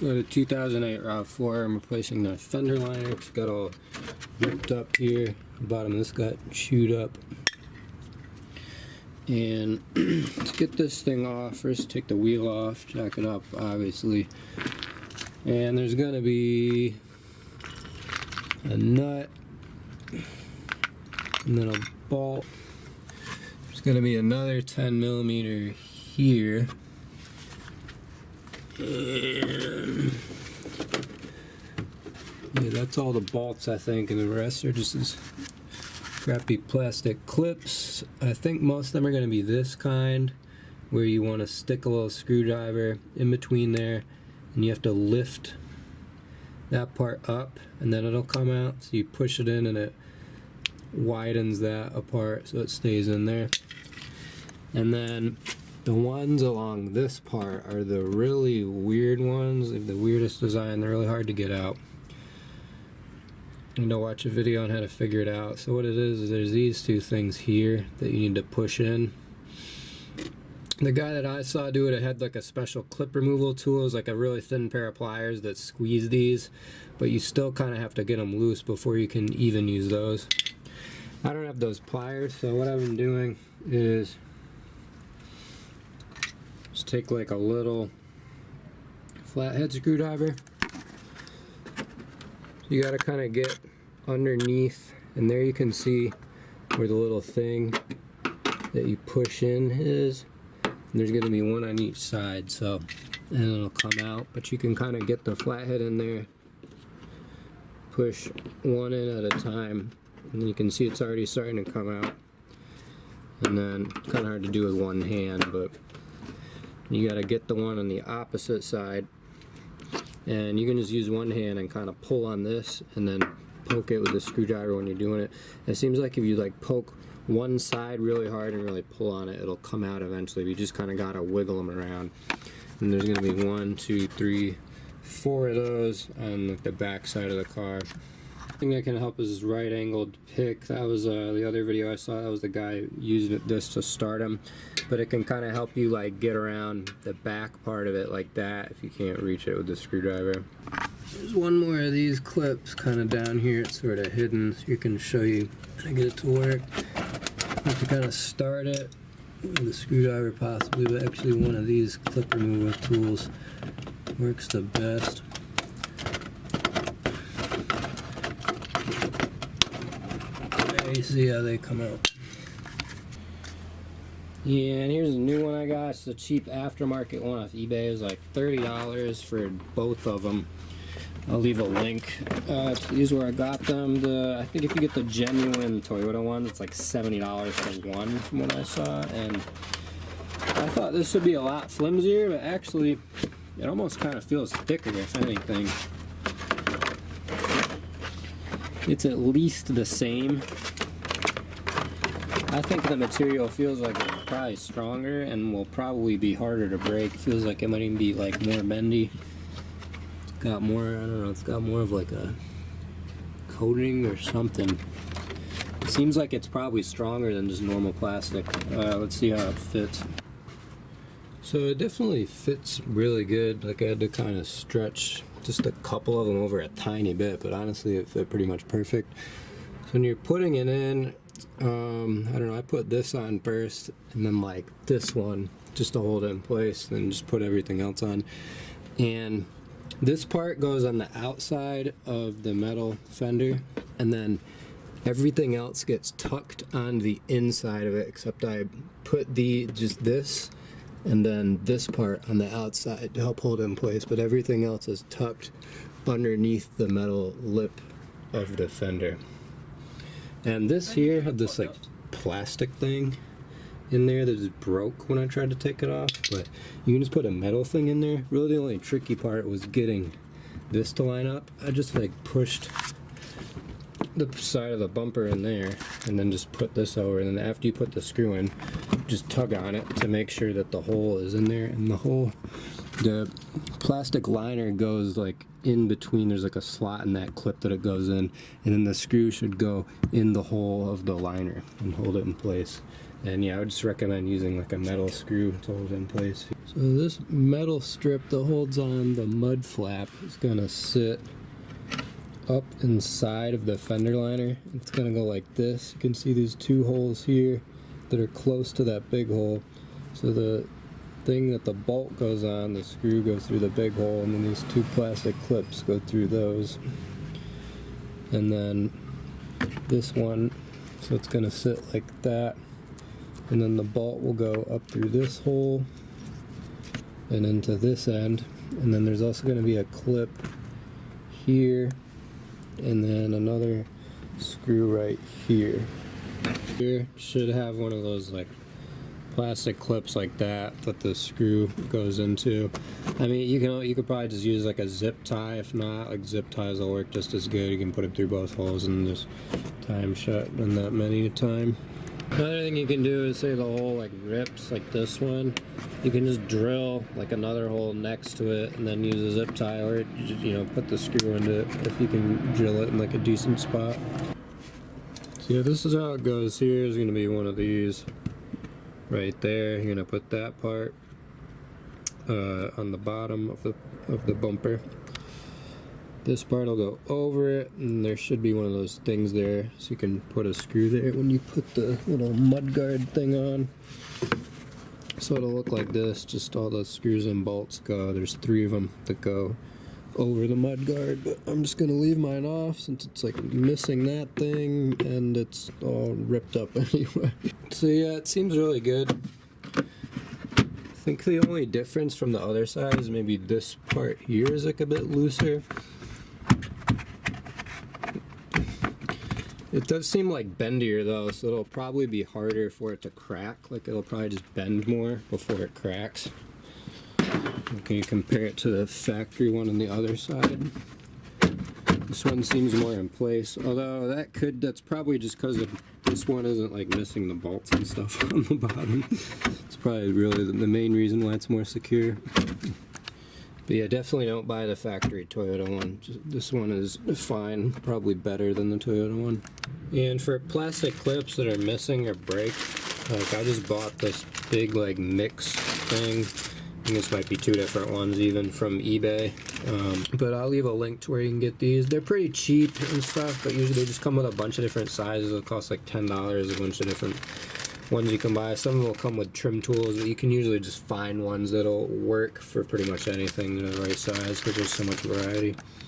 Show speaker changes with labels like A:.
A: Got a 2008 Rav4. I'm replacing the fender liner. It's got all ripped up here. The bottom of this got chewed up. And to get this thing off, first take the wheel off, jack it up, obviously. And there's going to be a nut, and then a bolt. There's going to be another 10mm here. And yeah, that's all the bolts, I think, and the rest are just this crappy plastic clips. I think most of them are going to be this kind, where you want to stick a little screwdriver in between there, and you have to lift that part up, and then it'll come out. So you push it in, and it widens that apart so it stays in there. And then the ones along this part are the really weird ones. They have the weirdest design. They're really hard to get out. You need to watch a video on how to figure it out. So what it is there's these two things here that you need to push in. The guy that I saw do it had like a special clip removal tool. It's like a really thin pair of pliers that squeeze these, but you still kind of have to get them loose before you can even use those. I don't have those pliers, so what I've been doing is just take like a little flathead screwdriver. You gotta kind of get underneath, and there you can see where the little thing that you push in is. And there's gonna be one on each side, so, and it'll come out, but you can kind of get the flathead in there, push one in at a time, and you can see it's already starting to come out. And then kind of hard to do with one hand, but you got to get the one on the opposite side, and you can just use one hand and kind of pull on this and then poke it with a screwdriver when you're doing it. It seems like if you like poke one side really hard and really pull on it, it'll come out eventually. You just kind of got to wiggle them around. And there's going to be 1, 2, 3, 4 of those on like the back side of the car. The thing that can help is this right angled pick. That was the other video I saw. That was the guy using this to start him. But it can kind of help you like get around the back part of it like that if you can't reach it with the screwdriver. There's one more of these clips kind of down here. It's sort of hidden, so you can show you how to get it to work. You have to kind of start it with a screwdriver possibly, but actually one of these clip removal tools works the best. You see how they come out. Yeah, and here's a new one I got. It's a cheap aftermarket one off eBay. It was like $30 for both of them. I'll leave a link. These where I got them. I think if you get the genuine Toyota ones, it's like $70 for one from what I saw. And I thought this would be a lot flimsier, but actually it almost kind of feels thicker if anything. It's at least the same. I think the material feels like it's probably stronger and will probably be harder to break. Feels like it might even be like more bendy. It's got more, I don't know, it's got more of like a coating or something. It seems like it's probably stronger than just normal plastic. Let's see how it fits. So it definitely fits really good. Like I had to kind of stretch just a couple of them over a tiny bit, but honestly it fit pretty much perfect. So when you're putting it in, I don't know, I put this on first and then like this one just to hold it in place, then just put everything else on. And this part goes on the outside of the metal fender, and then everything else gets tucked on the inside of it, except I put just this and then this part on the outside to help hold it in place, but everything else is tucked underneath the metal lip of the fender. And this here had this like plastic thing in there that just broke when I tried to take it off, but you can just put a metal thing in there. Really the only tricky part was getting this to line up. I just like pushed the side of the bumper in there and then just put this over, and then after you put the screw in, just tug on it to make sure that the hole is in there, and the plastic liner goes like in between. There's like a slot in that clip that it goes in, and then the screw should go in the hole of the liner and hold it in place. And yeah, I would just recommend using like a metal screw to hold it in place. So this metal strip that holds on the mud flap is gonna sit up inside of the fender liner. It's gonna go like this. You can see these two holes here that are close to that big hole. So the thing that the bolt goes on, the screw goes through the big hole, and then these two plastic clips go through those. And then this one, so it's gonna sit like that. And then the bolt will go up through this hole and into this end. And then there's also going to be a clip here and then another screw right here. Here should have one of those like plastic clips like that that the screw goes into. I mean, you could probably just use like a zip tie. If not, like zip ties will work just as good. You can put it through both holes and just tie them shut in that many at a time. Another thing you can do is, say the hole like rips like this one, you can just drill like another hole next to it and then use a zip tie, or you know, put the screw into it if you can drill it in like a decent spot. So yeah, this is how it goes. Here is going to be one of these right there. You're going to put that part on the bottom of the bumper. This part will go over it, and there should be one of those things there, so you can put a screw there when you put the little mud guard thing on. So it'll look like this, just all the screws and bolts go. There's 3 of them that go over the mud guard, but I'm just going to leave mine off since it's like missing that thing, and it's all ripped up anyway. So yeah, it seems really good. I think the only difference from the other side is maybe this part here is like a bit looser. It does seem like bendier though, so it'll probably be harder for it to crack. Like it'll probably just bend more before it cracks. Can you compare it to the factory one on the other side? This one seems more in place, although that's probably just because this one isn't like missing the bolts and stuff on the bottom. It's probably really the main reason why it's more secure. But yeah, definitely don't buy the factory Toyota one. This one is fine, probably better than the Toyota one. And for plastic clips that are missing or break, like I just bought this big like mix thing. I think this might be 2 different ones even from eBay. But I'll leave a link to where you can get these. They're pretty cheap and stuff, but usually they just come with a bunch of different sizes. It'll cost like $10, a bunch of different ones you can buy. Some of them will come with trim tools, but you can usually just find ones that'll work for pretty much anything that are the right size because there's so much variety.